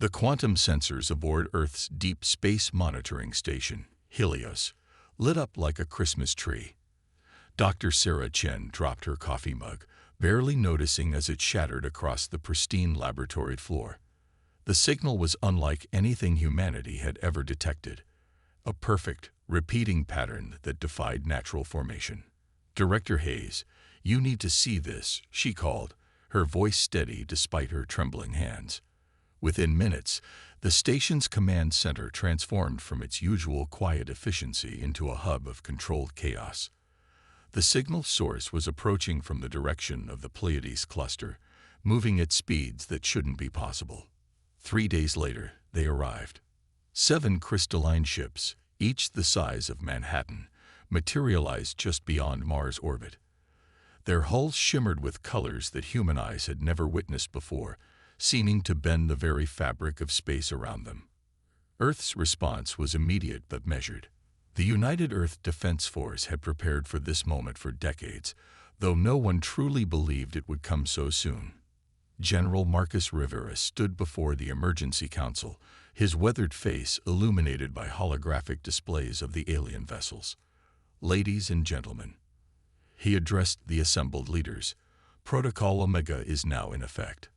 The quantum sensors aboard Earth's Deep Space Monitoring Station, Helios, lit up like a Christmas tree. Dr. Sarah Chen dropped her coffee mug, barely noticing as it shattered across the pristine laboratory floor. The signal was unlike anything humanity had ever detected, a perfect, repeating pattern that defied natural formation. "Director Hayes, you need to see this," she called, her voice steady despite her trembling hands. Within minutes, the station's command center transformed from its usual quiet efficiency into a hub of controlled chaos. The signal source was approaching from the direction of the Pleiades cluster, moving at speeds that shouldn't be possible. 3 days later, they arrived. 7 crystalline ships, each the size of Manhattan, materialized just beyond Mars' orbit. Their hulls shimmered with colors that human eyes had never witnessed before, seeming to bend the very fabric of space around them. Earth's response was immediate but measured. The United Earth Defense Force had prepared for this moment for decades, though no one truly believed it would come so soon. General Marcus Rivera stood before the Emergency Council, his weathered face illuminated by holographic displays of the alien vessels. "Ladies and gentlemen," he addressed the assembled leaders, "Protocol Omega is now in effect.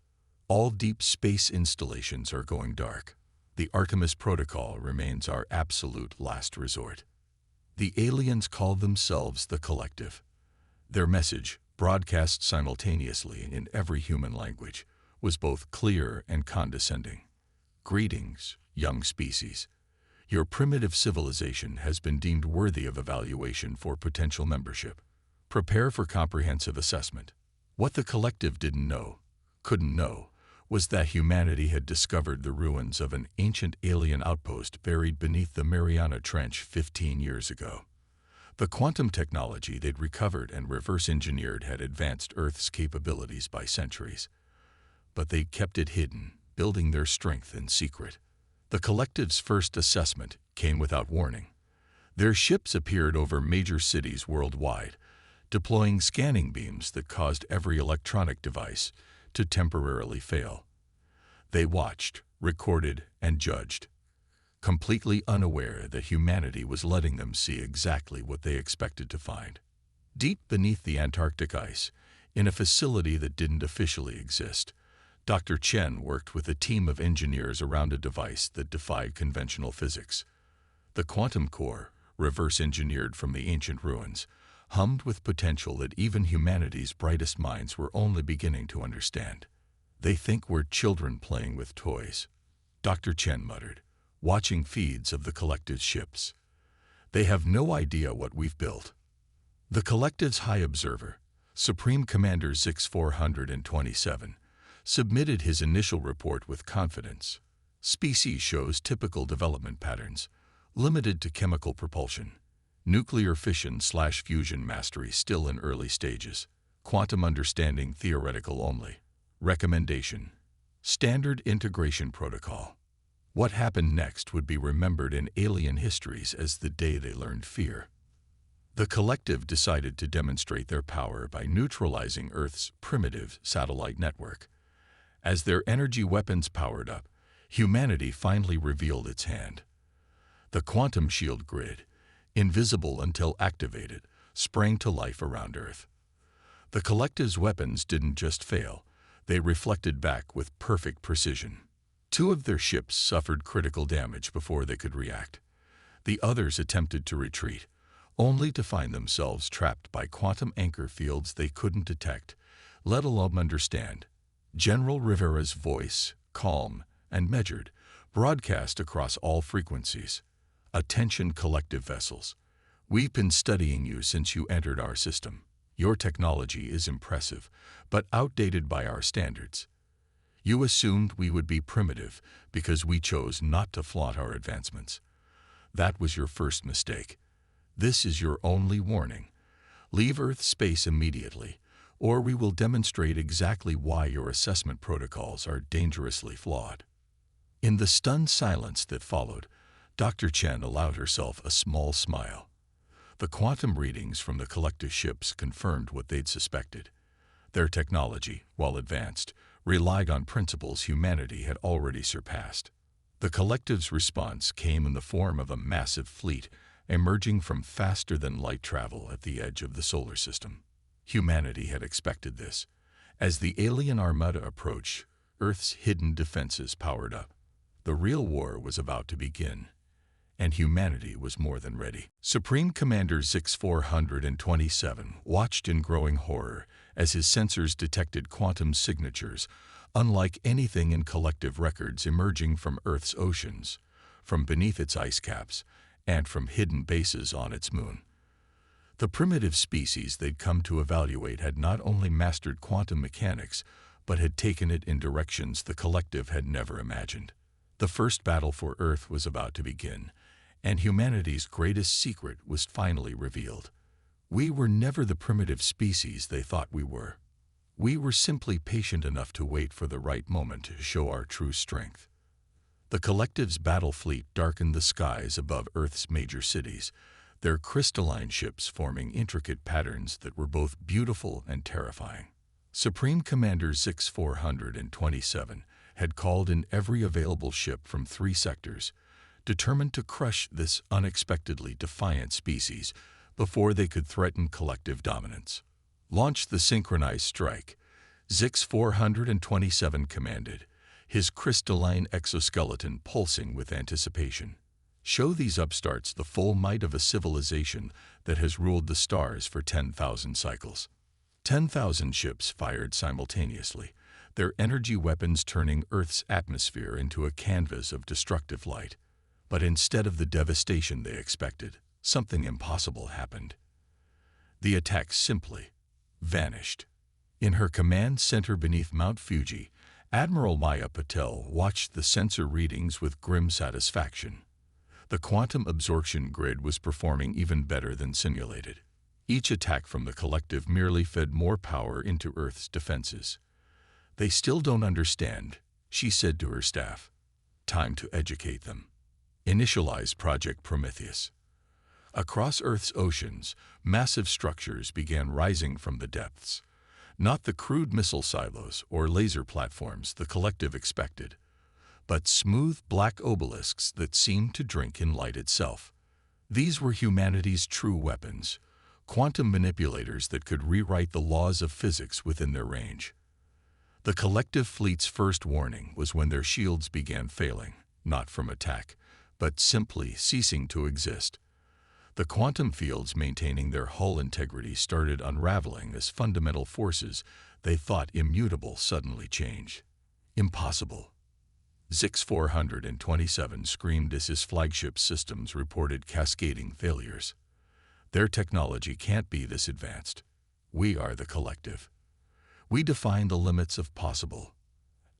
All deep space installations are going dark. The Artemis Protocol remains our absolute last resort." The aliens called themselves the Collective. Their message, broadcast simultaneously in every human language, was both clear and condescending. "Greetings, young species. Your primitive civilization has been deemed worthy of evaluation for potential membership. Prepare for comprehensive assessment." What the Collective couldn't know, was that humanity had discovered the ruins of an ancient alien outpost buried beneath the Mariana Trench 15 years ago. The quantum technology they'd recovered and reverse-engineered had advanced Earth's capabilities by centuries. But they kept it hidden, building their strength in secret. The Collective's first assessment came without warning. Their ships appeared over major cities worldwide, deploying scanning beams that caused every electronic device to temporarily fail. They watched, recorded, and judged, completely unaware that humanity was letting them see exactly what they expected to find. Deep beneath the Antarctic ice, in a facility that didn't officially exist, Dr. Chen worked with a team of engineers around a device that defied conventional physics. The quantum core, reverse-engineered from the ancient ruins, hummed with potential that even humanity's brightest minds were only beginning to understand. "They think we're children playing with toys," Dr. Chen muttered, watching feeds of the Collective's ships. "They have no idea what we've built." The Collective's High Observer, Supreme Commander Zix 427, submitted his initial report with confidence. "Species shows typical development patterns, limited to chemical propulsion. Nuclear fission/fusion mastery still in early stages. Quantum understanding theoretical only. Recommendation: Standard Integration Protocol." What happened next would be remembered in alien histories as the day they learned fear. The Collective decided to demonstrate their power by neutralizing Earth's primitive satellite network. As their energy weapons powered up, humanity finally revealed its hand. The quantum shield grid, invisible until activated, sprang to life around Earth. The Collective's weapons didn't just fail, they reflected back with perfect precision. 2 of their ships suffered critical damage before they could react. The others attempted to retreat, only to find themselves trapped by quantum anchor fields they couldn't detect, let alone understand. General Rivera's voice, calm and measured, broadcast across all frequencies. "Attention Collective vessels. We've been studying you since you entered our system. Your technology is impressive, but outdated by our standards. You assumed we would be primitive because we chose not to flaunt our advancements. That was your first mistake. This is your only warning. Leave Earth space immediately, or we will demonstrate exactly why your assessment protocols are dangerously flawed." In the stunned silence that followed, Dr. Chen allowed herself a small smile. The quantum readings from the Collective ships confirmed what they'd suspected. Their technology, while advanced, relied on principles humanity had already surpassed. The collective's response came in the form of a massive fleet emerging from faster-than-light travel at the edge of the solar system. Humanity had expected this. As the alien armada approached, Earth's hidden defenses powered up. The real war was about to begin, and humanity was more than ready. Supreme Commander Zix 427 watched in growing horror as his sensors detected quantum signatures unlike anything in collective records emerging from Earth's oceans, from beneath its ice caps, and from hidden bases on its moon. The primitive species they'd come to evaluate had not only mastered quantum mechanics, but had taken it in directions the collective had never imagined. The first battle for Earth was about to begin, and humanity's greatest secret was finally revealed. We were never the primitive species they thought we were. We were simply patient enough to wait for the right moment to show our true strength. The collective's battle fleet darkened the skies above Earth's major cities, their crystalline ships forming intricate patterns that were both beautiful and terrifying. Supreme Commander Zix 427 had called in every available ship from 3 sectors, determined to crush this unexpectedly defiant species before they could threaten collective dominance. Launch the synchronized strike, Zix 427 commanded, his crystalline exoskeleton pulsing with anticipation. Show these upstarts the full might of a civilization that has ruled the stars for 10,000 cycles. 10,000 ships fired simultaneously, their energy weapons turning Earth's atmosphere into a canvas of destructive light. But instead of the devastation they expected, something impossible happened. The attack simply vanished. In her command center beneath Mount Fuji, Admiral Maya Patel watched the sensor readings with grim satisfaction. The quantum absorption grid was performing even better than simulated. Each attack from the collective merely fed more power into Earth's defenses. They still don't understand, she said to her staff. Time to educate them. Initialize Project Prometheus. Across Earth's oceans, massive structures began rising from the depths. Not the crude missile silos or laser platforms the collective expected, but smooth black obelisks that seemed to drink in light itself. These were humanity's true weapons, quantum manipulators that could rewrite the laws of physics within their range. The collective fleet's first warning was when their shields began failing, not from attack, but simply ceasing to exist. The quantum fields maintaining their hull integrity started unraveling as fundamental forces they thought immutable suddenly changed. Impossible. Zix 427 screamed as his flagship systems reported cascading failures. Their technology can't be this advanced. We are the collective. We define the limits of possible.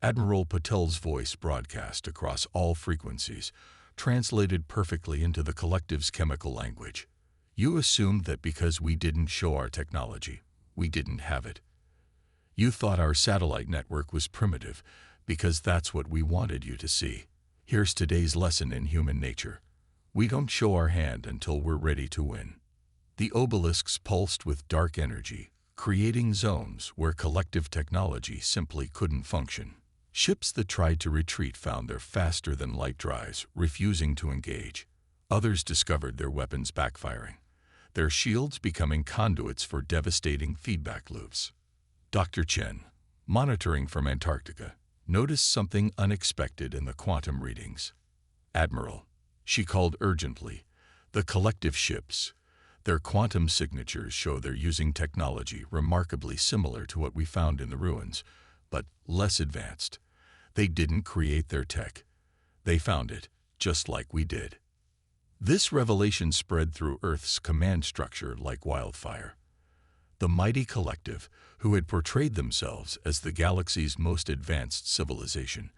Admiral Patel's voice broadcast across all frequencies, translated perfectly into the collective's chemical language. You assumed that because we didn't show our technology, we didn't have it. You thought our satellite network was primitive because that's what we wanted you to see. Here's today's lesson in human nature. We don't show our hand until we're ready to win. The obelisks pulsed with dark energy, creating zones where collective technology simply couldn't function. Ships that tried to retreat found their faster-than-light drives refusing to engage. Others discovered their weapons backfiring, their shields becoming conduits for devastating feedback loops. Dr. Chen, monitoring from Antarctica, noticed something unexpected in the quantum readings. Admiral, she called urgently, the collective ships. Their quantum signatures show they're using technology remarkably similar to what we found in the ruins, but less advanced. They didn't create their tech. They found it, just like we did. This revelation spread through Earth's command structure like wildfire. The mighty collective, who had portrayed themselves as the galaxy's most advanced civilization,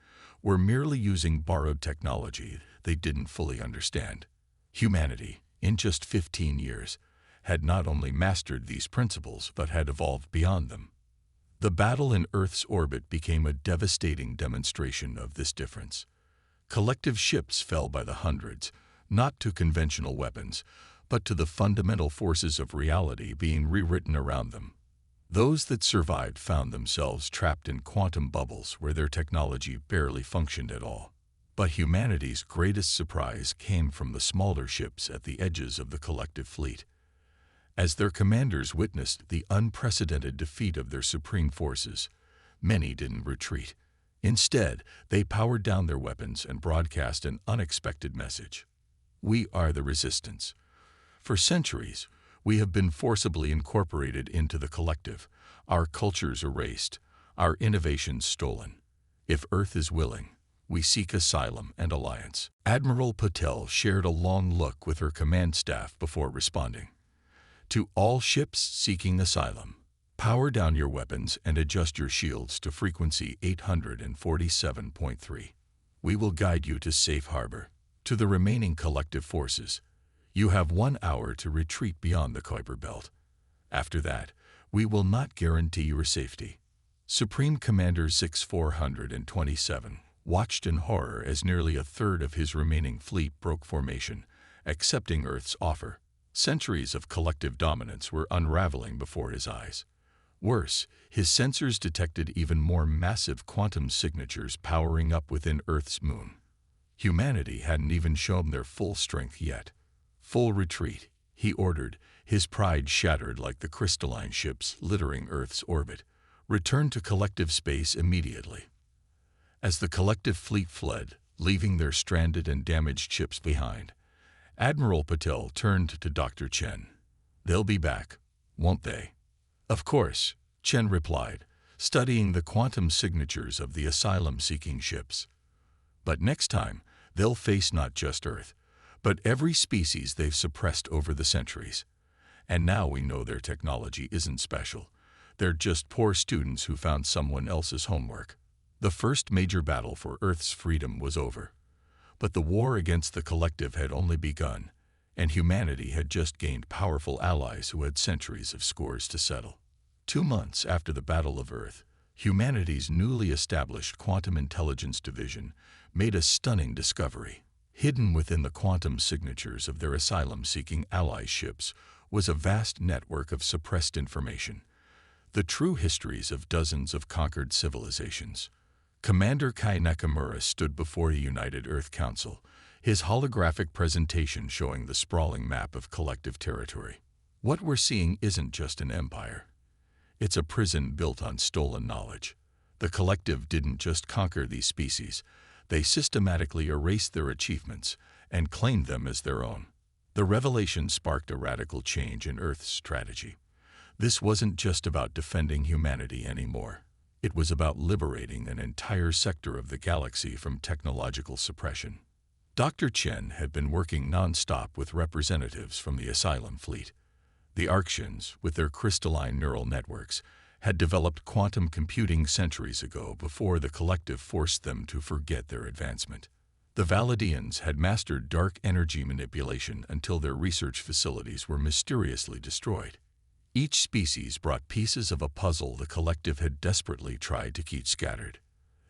were merely using borrowed technology they didn't fully understand. Humanity, in just 15 years, had not only mastered these principles but had evolved beyond them. The battle in Earth's orbit became a devastating demonstration of this difference. Collective ships fell by the hundreds, not to conventional weapons, but to the fundamental forces of reality being rewritten around them. Those that survived found themselves trapped in quantum bubbles where their technology barely functioned at all. But humanity's greatest surprise came from the smaller ships at the edges of the collective fleet. As their commanders witnessed the unprecedented defeat of their supreme forces, many didn't retreat. Instead, they powered down their weapons and broadcast an unexpected message. We are the resistance. For centuries, we have been forcibly incorporated into the collective, our cultures erased, our innovations stolen. If Earth is willing, we seek asylum and alliance. Admiral Patel shared a long look with her command staff before responding. To all ships seeking asylum, power down your weapons and adjust your shields to frequency 847.3. We will guide you to safe harbor. To the remaining collective forces, you have 1 hour to retreat beyond the Kuiper Belt. After that, we will not guarantee your safety. Supreme Commander 6427 watched in horror as nearly a third of his remaining fleet broke formation, accepting Earth's offer. Centuries of collective dominance were unraveling before his eyes. Worse, his sensors detected even more massive quantum signatures powering up within Earth's moon. Humanity hadn't even shown their full strength yet. Full retreat, he ordered, his pride shattered like the crystalline ships littering Earth's orbit. Return to collective space immediately. As the collective fleet fled, leaving their stranded and damaged ships behind, Admiral Patel turned to Dr. Chen. They'll be back, won't they? Of course, Chen replied, studying the quantum signatures of the asylum-seeking ships. But next time, they'll face not just Earth, but every species they've suppressed over the centuries. And now we know their technology isn't special. They're just poor students who found someone else's homework. The first major battle for Earth's freedom was over. But the war against the collective had only begun, and humanity had just gained powerful allies who had centuries of scores to settle. 2 months after the Battle of Earth, humanity's newly established Quantum Intelligence Division made a stunning discovery. Hidden within the quantum signatures of their asylum-seeking ally ships was a vast network of suppressed information, the true histories of dozens of conquered civilizations. Commander Kai Nakamura stood before the United Earth Council, his holographic presentation showing the sprawling map of collective territory. What we're seeing isn't just an empire. It's a prison built on stolen knowledge. The collective didn't just conquer these species, they systematically erased their achievements and claimed them as their own. The revelation sparked a radical change in Earth's strategy. This wasn't just about defending humanity anymore. It was about liberating an entire sector of the galaxy from technological suppression. Dr. Chen had been working non-stop with representatives from the asylum fleet. The Arctians, with their crystalline neural networks, had developed quantum computing centuries ago before the collective forced them to forget their advancement. The Valadians had mastered dark energy manipulation until their research facilities were mysteriously destroyed. Each species brought pieces of a puzzle the collective had desperately tried to keep scattered.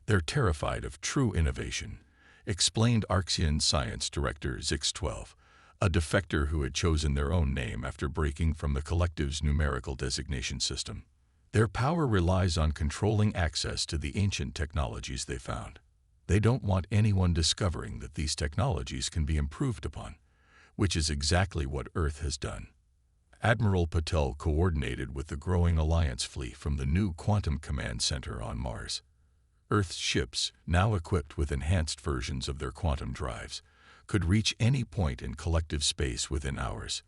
They're terrified of true innovation, explained Arxian Science Director Zix-12, a defector who had chosen their own name after breaking from the collective's numerical designation system. Their power relies on controlling access to the ancient technologies they found. They don't want anyone discovering that these technologies can be improved upon, which is exactly what Earth has done. Admiral Patel coordinated with the growing Alliance fleet from the new Quantum Command Center on Mars. Earth's ships, now equipped with enhanced versions of their quantum drives, could reach any point in collective space within hours.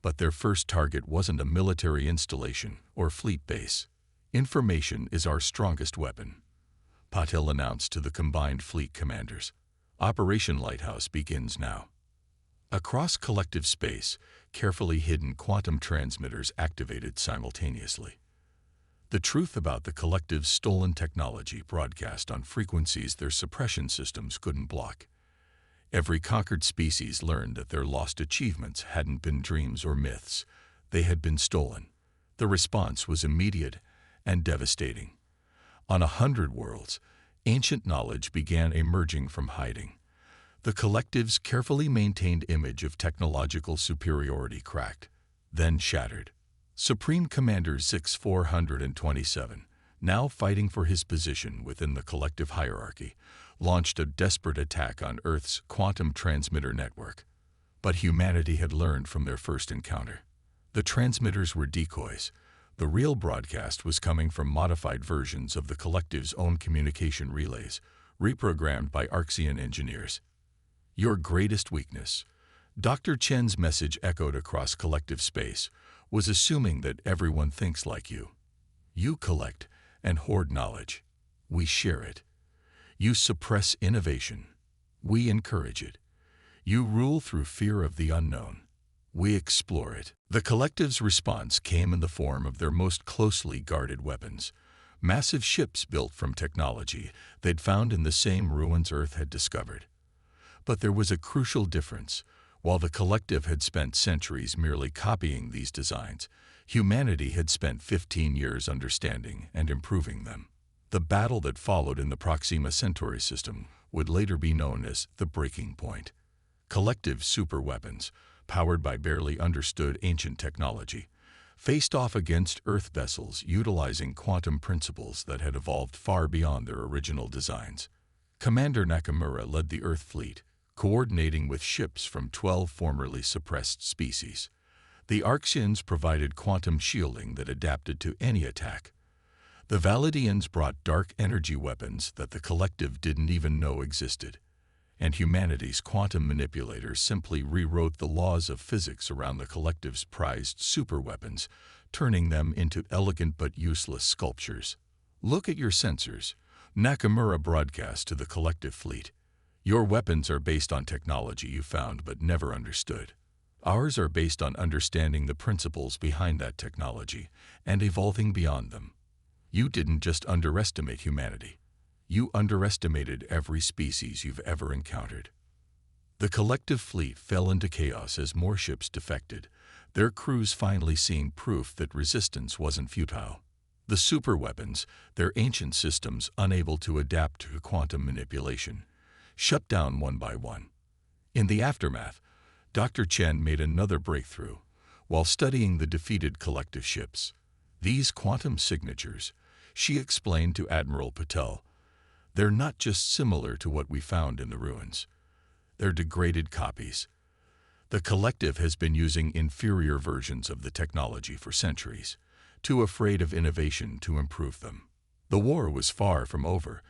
But their first target wasn't a military installation or fleet base. Information is our strongest weapon, Patel announced to the combined fleet commanders. Operation Lighthouse begins now. Across collective space, carefully hidden quantum transmitters activated simultaneously. The truth about the collective's stolen technology broadcast on frequencies their suppression systems couldn't block. Every conquered species learned that their lost achievements hadn't been dreams or myths. They had been stolen. The response was immediate and devastating. On 100 worlds, ancient knowledge began emerging from hiding. The collective's carefully maintained image of technological superiority cracked, then shattered. Supreme Commander 6427, now fighting for his position within the collective hierarchy, launched a desperate attack on Earth's quantum transmitter network. But humanity had learned from their first encounter. The transmitters were decoys. The real broadcast was coming from modified versions of the collective's own communication relays, reprogrammed by Arxian engineers. Your greatest weakness, Dr. Chen's message echoed across collective space, was assuming that everyone thinks like you. You collect and hoard knowledge. We share it. You suppress innovation. We encourage it. You rule through fear of the unknown. We explore it. The collective's response came in the form of their most closely guarded weapons, massive ships built from technology they'd found in the same ruins Earth had discovered. But there was a crucial difference. While the collective had spent centuries merely copying these designs, humanity had spent 15 years understanding and improving them. The battle that followed in the Proxima Centauri system would later be known as the breaking point. Collective superweapons, powered by barely understood ancient technology, faced off against Earth vessels utilizing quantum principles that had evolved far beyond their original designs. Commander Nakamura led the Earth fleet, coordinating with ships from 12 formerly suppressed species. The Arxians provided quantum shielding that adapted to any attack. The Valadians brought dark energy weapons that the collective didn't even know existed. And humanity's quantum manipulators simply rewrote the laws of physics around the collective's prized superweapons, turning them into elegant but useless sculptures. Look at your sensors, Nakamura broadcast to the collective fleet. Your weapons are based on technology you found but never understood. Ours are based on understanding the principles behind that technology and evolving beyond them. You didn't just underestimate humanity. You underestimated every species you've ever encountered. The collective fleet fell into chaos as more ships defected, their crews finally seeing proof that resistance wasn't futile. The superweapons, their ancient systems unable to adapt to quantum manipulation, shut down one by one. In the aftermath, Dr. Chen made another breakthrough while studying the defeated collective ships. These quantum signatures, she explained to Admiral Patel, they're not just similar to what we found in the ruins. They're degraded copies. The collective has been using inferior versions of the technology for centuries, too afraid of innovation to improve them. The war was far from over,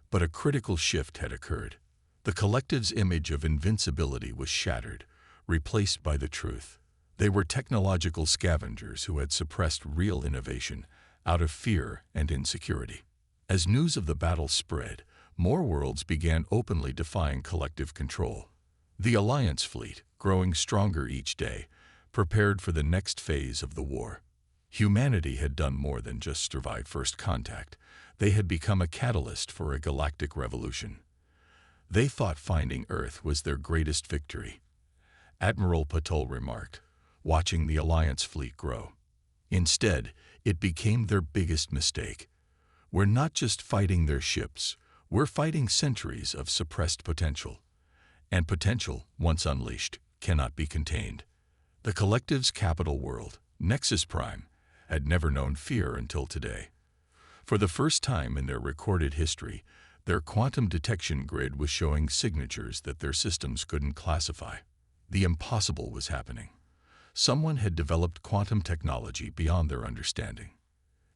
but a critical shift had occurred. The collective's image of invincibility was shattered, replaced by the truth. They were technological scavengers who had suppressed real innovation out of fear and insecurity. As news of the battle spread, more worlds began openly defying collective control. The Alliance fleet, growing stronger each day, prepared for the next phase of the war. Humanity had done more than just survive first contact. They had become a catalyst for a galactic revolution. They thought finding Earth was their greatest victory. Admiral Patel remarked, watching the Alliance fleet grow. Instead, it became their biggest mistake. We're not just fighting their ships, we're fighting centuries of suppressed potential. And potential, once unleashed, cannot be contained. The collective's capital world, Nexus Prime, had never known fear until today. For the first time in their recorded history, their quantum detection grid was showing signatures that their systems couldn't classify. The impossible was happening. Someone had developed quantum technology beyond their understanding.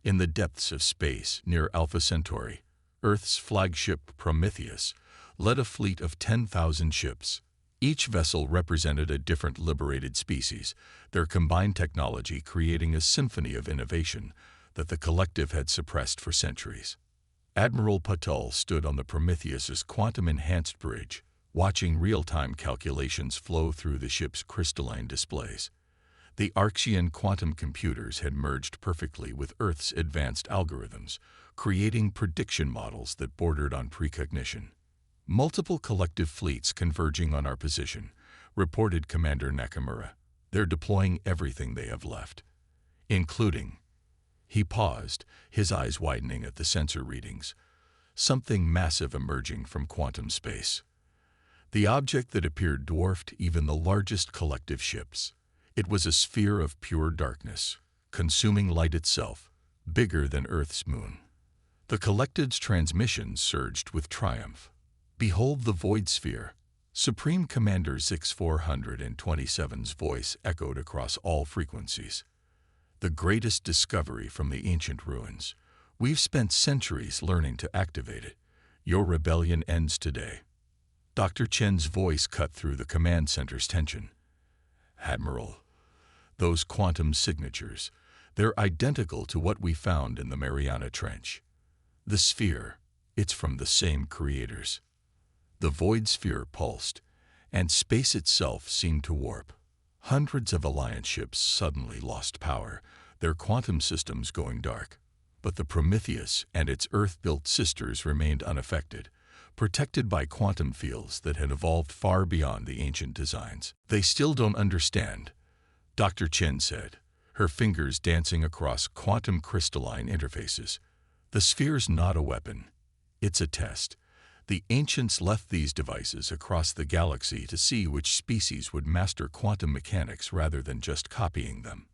In the depths of space near Alpha Centauri, Earth's flagship Prometheus led a fleet of 10,000 ships. Each vessel represented a different liberated species, their combined technology creating a symphony of innovation that the collective had suppressed for centuries. Admiral Patel stood on the Prometheus's quantum-enhanced bridge, watching real-time calculations flow through the ship's crystalline displays. The Arxian quantum computers had merged perfectly with Earth's advanced algorithms, creating prediction models that bordered on precognition. Multiple collective fleets converging on our position, reported Commander Nakamura. They're deploying everything they have left, including... He paused, his eyes widening at the sensor readings. Something massive emerging from quantum space. The object that appeared dwarfed even the largest collective ships. It was a sphere of pure darkness, consuming light itself, bigger than Earth's moon. The collective's transmissions surged with triumph. "Behold the void sphere!" Supreme Commander Zix-427's voice echoed across all frequencies. "The greatest discovery from the ancient ruins. We've spent centuries learning to activate it. Your rebellion ends today." Dr. Chen's voice cut through the command center's tension. "Admiral, those quantum signatures, they're identical to what we found in the Mariana Trench. The sphere, it's from the same creators." The void sphere pulsed, and space itself seemed to warp. Hundreds of Alliance ships suddenly lost power, their quantum systems going dark. But the Prometheus and its Earth-built sisters remained unaffected, protected by quantum fields that had evolved far beyond the ancient designs. "They still don't understand," Dr. Chen said, her fingers dancing across quantum crystalline interfaces. "The sphere's not a weapon. It's a test. The ancients left these devices across the galaxy to see which species would master quantum mechanics rather than just copying them.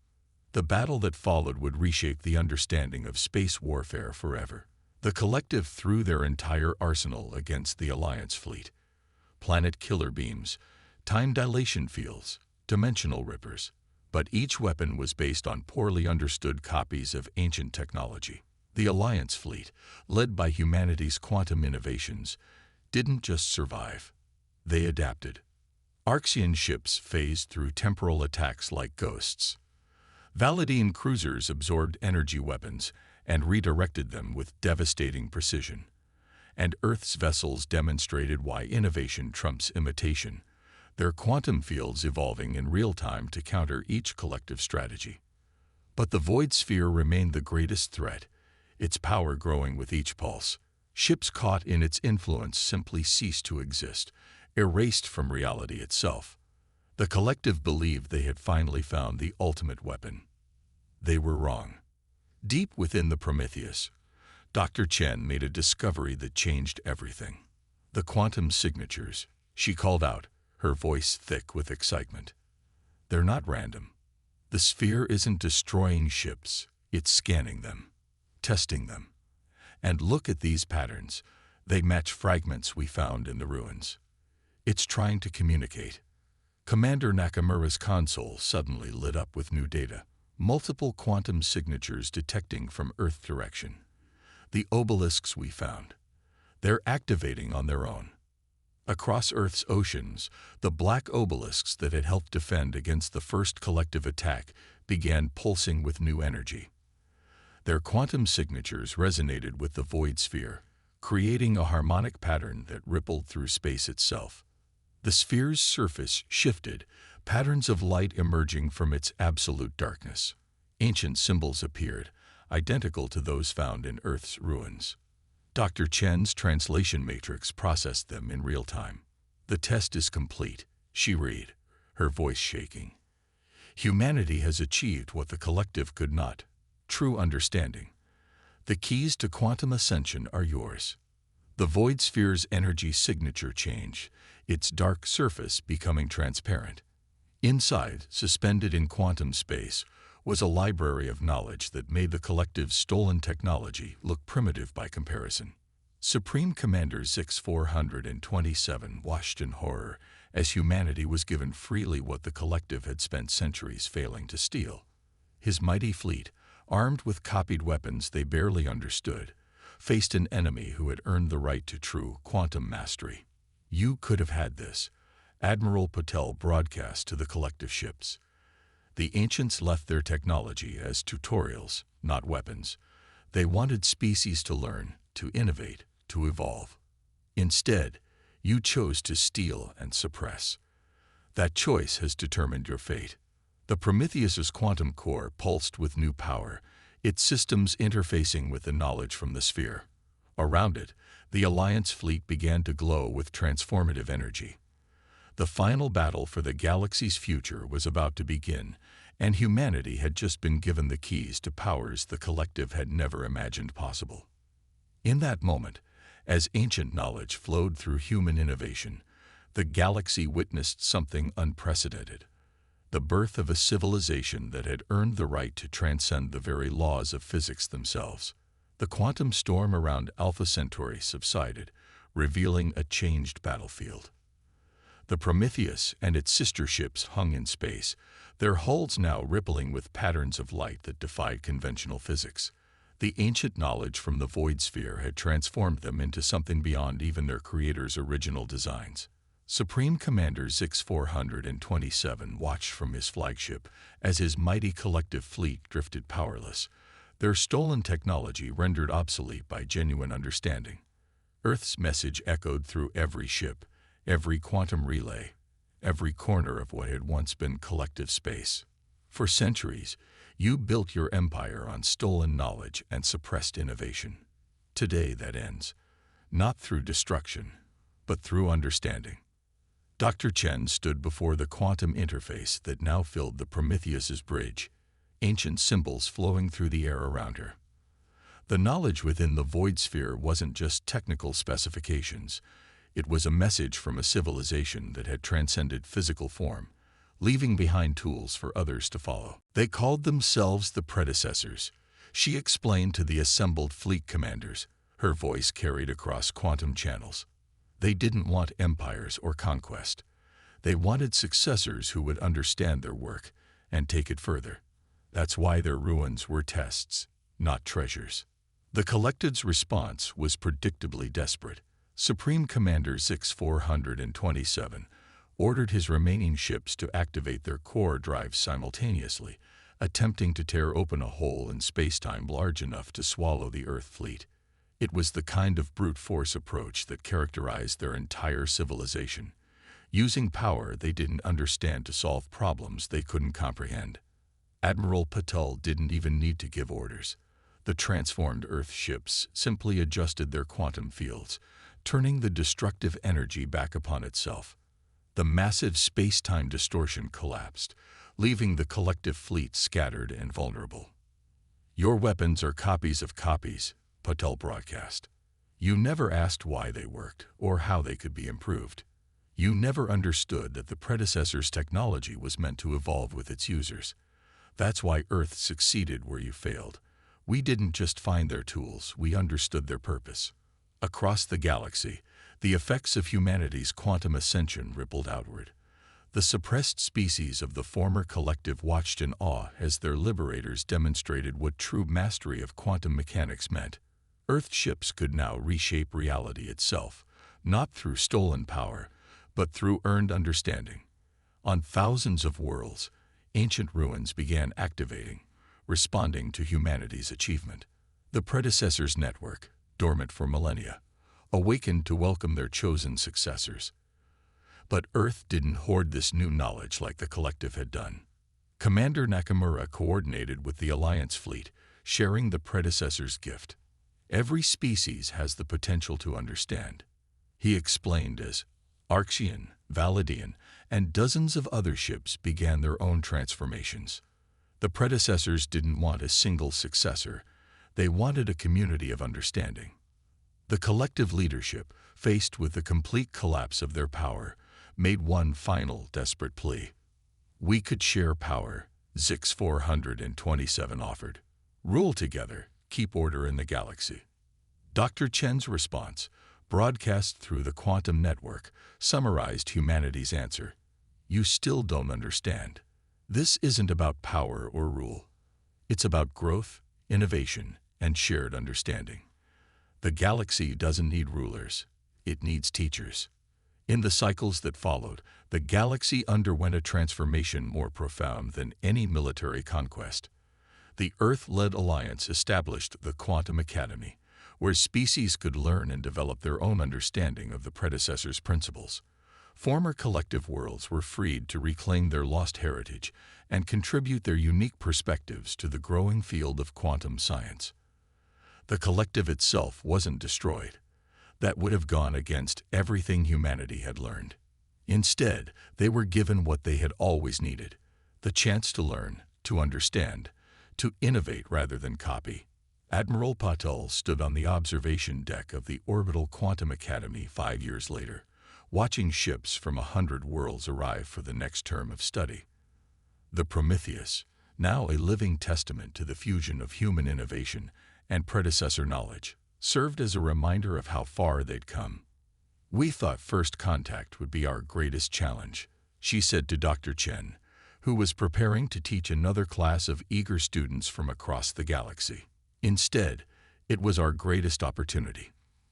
The battle that followed would reshape the understanding of space warfare forever." The collective threw their entire arsenal against the Alliance fleet. Planet killer beams, time dilation fields, dimensional rippers. But each weapon was based on poorly understood copies of ancient technology. The Alliance fleet, led by humanity's quantum innovations, didn't just survive. They adapted. Arxian ships phased through temporal attacks like ghosts. Validine cruisers absorbed energy weapons and redirected them with devastating precision. And Earth's vessels demonstrated why innovation trumps imitation, their quantum fields evolving in real time to counter each collective strategy. But the void sphere remained the greatest threat, its power growing with each pulse. Ships caught in its influence simply ceased to exist, erased from reality itself. The collective believed they had finally found the ultimate weapon. They were wrong. Deep within the Prometheus, Dr. Chen made a discovery that changed everything. "The quantum signatures," she called out, her voice thick with excitement. "They're not random. The sphere isn't destroying ships, it's scanning them, testing them. And look at these patterns. They match fragments we found in the ruins. It's trying to communicate." Commander Nakamura's console suddenly lit up with new data, multiple quantum signatures detecting from Earth direction. "The obelisks we found. They're activating on their own." Across Earth's oceans, the black obelisks that had helped defend against the first collective attack began pulsing with new energy. Their quantum signatures resonated with the void sphere, creating a harmonic pattern that rippled through space itself. The sphere's surface shifted, patterns of light emerging from its absolute darkness. Ancient symbols appeared, identical to those found in Earth's ruins. Dr. Chen's translation matrix processed them in real time. "The test is complete," she read, her voice shaking. "Humanity has achieved what the collective could not. True understanding. The keys to quantum ascension are yours." The void sphere's energy signature changed, its dark surface becoming transparent. Inside, suspended in quantum space, was a library of knowledge that made the collective's stolen technology look primitive by comparison. Supreme Commander Zix-427 watched in horror as humanity was given freely what the collective had spent centuries failing to steal. His mighty fleet, armed with copied weapons they barely understood, faced an enemy who had earned the right to true quantum mastery. "You could have had this," Admiral Patel broadcast to the collective ships. The ancients left their technology as tutorials, not weapons. They wanted species to learn, to innovate, to evolve. Instead, you chose to steal and suppress. That choice has determined your fate. The Prometheus's quantum core pulsed with new power, its systems interfacing with the knowledge from the sphere. Around it, the Alliance fleet began to glow with transformative energy. The final battle for the galaxy's future was about to begin, and humanity had just been given the keys to powers the collective had never imagined possible. In that moment, as ancient knowledge flowed through human innovation, the galaxy witnessed something unprecedented. the birth of a civilization that had earned the right to transcend the very laws of physics themselves. The quantum storm around Alpha Centauri subsided, revealing a changed battlefield. The Prometheus and its sister ships hung in space, their hulls now rippling with patterns of light that defied conventional physics. The ancient knowledge from the void sphere had transformed them into something beyond even their creator's original designs. Supreme Commander Zix 427 watched from his flagship as his mighty collective fleet drifted powerless, their stolen technology rendered obsolete by genuine understanding. Earth's message echoed through every ship, every quantum relay, every corner of what had once been collective space. For centuries, you built your empire on stolen knowledge and suppressed innovation. Today that ends, not through destruction, but through understanding. Dr. Chen stood before the quantum interface that now filled the Prometheus's bridge, ancient symbols flowing through the air around her. The knowledge within the void sphere wasn't just technical specifications. It was a message from a civilization that had transcended physical form, leaving behind tools for others to follow. They called themselves the predecessors, she explained to the assembled fleet commanders, her voice carried across quantum channels. They didn't want empires or conquest. They wanted successors who would understand their work and take it further. That's why their ruins were tests, not treasures. The collective's response was predictably desperate. Supreme Commander Zix 427 ordered his remaining ships to activate their core drives simultaneously, attempting to tear open a hole in space-time large enough to swallow the Earth fleet. It was the kind of brute force approach that characterized their entire civilization, using power they didn't understand to solve problems they couldn't comprehend. Admiral Patel didn't even need to give orders. The transformed Earth ships simply adjusted their quantum fields, turning the destructive energy back upon itself. The massive space-time distortion collapsed, leaving the collective fleet scattered and vulnerable. "Your weapons are copies of copies," Patel broadcast. "You never asked why they worked or how they could be improved. You never understood that the predecessor's technology was meant to evolve with its users. That's why Earth succeeded where you failed. We didn't just find their tools, we understood their purpose." Across the galaxy, the effects of humanity's quantum ascension rippled outward. The suppressed species of the former collective watched in awe as their liberators demonstrated what true mastery of quantum mechanics meant. Earth ships could now reshape reality itself, not through stolen power, but through earned understanding. On thousands of worlds, ancient ruins began activating, responding to humanity's achievement. The predecessor's network, dormant for millennia, awakened to welcome their chosen successors. But Earth didn't hoard this new knowledge like the collective had done. Commander Nakamura coordinated with the Alliance fleet, sharing the predecessor's gift. "Every species has the potential to understand," he explained as Arxian, Valadian, and dozens of other ships began their own transformations. The predecessors didn't want a single successor. They wanted a community of understanding. The collective leadership, faced with the complete collapse of their power, made one final desperate plea. "We could share power," Zix 427 offered. "Rule together, keep order in the galaxy." Dr. Chen's response, broadcast through the quantum network, summarized humanity's answer. "You still don't understand. This isn't about power or rule. It's about growth, innovation, and shared understanding. The galaxy doesn't need rulers. It needs teachers." In the cycles that followed, the galaxy underwent a transformation more profound than any military conquest. The Earth-led Alliance established the Quantum Academy, where species could learn and develop their own understanding of the predecessor's principles. Former collective worlds were freed to reclaim their lost heritage and contribute their unique perspectives to the growing field of quantum science. The collective itself wasn't destroyed. That would have gone against everything humanity had learned. Instead, they were given what they had always needed: the chance to learn, to understand, to innovate rather than copy. Admiral Patel stood on the observation deck of the Orbital Quantum Academy 5 years later, watching ships from 100 worlds arrive for the next term of study. The Prometheus, now a living testament to the fusion of human innovation and predecessor knowledge, served as a reminder of how far they'd come. "We thought first contact would be our greatest challenge," she said to Dr. Chen, who was preparing to teach another class of eager students from across the galaxy. "Instead, it was our greatest opportunity,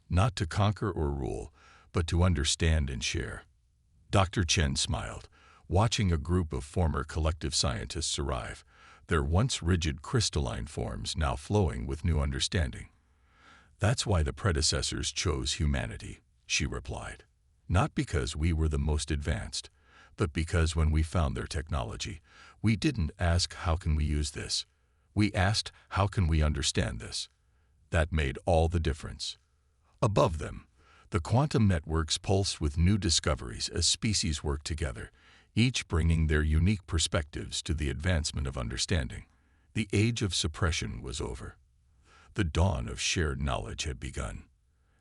not to conquer or rule, but to understand and share." Dr. Chen smiled, watching a group of former collective scientists arrive, their once rigid crystalline forms now flowing with new understanding. "That's why the predecessors chose humanity," she replied. "Not because we were the most advanced, but because when we found their technology, we didn't ask how can we use this. We asked how can we understand this. That made all the difference." Above them, the quantum networks pulsed with new discoveries as species worked together, each bringing their unique perspectives to the advancement of understanding. The age of suppression was over. The dawn of shared knowledge had begun.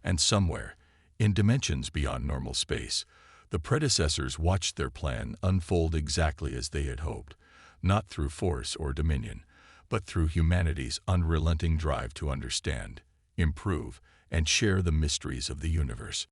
And somewhere, in dimensions beyond normal space, the predecessors watched their plan unfold exactly as they had hoped, not through force or dominion, but through humanity's unrelenting drive to understand, improve, and share the mysteries of the universe.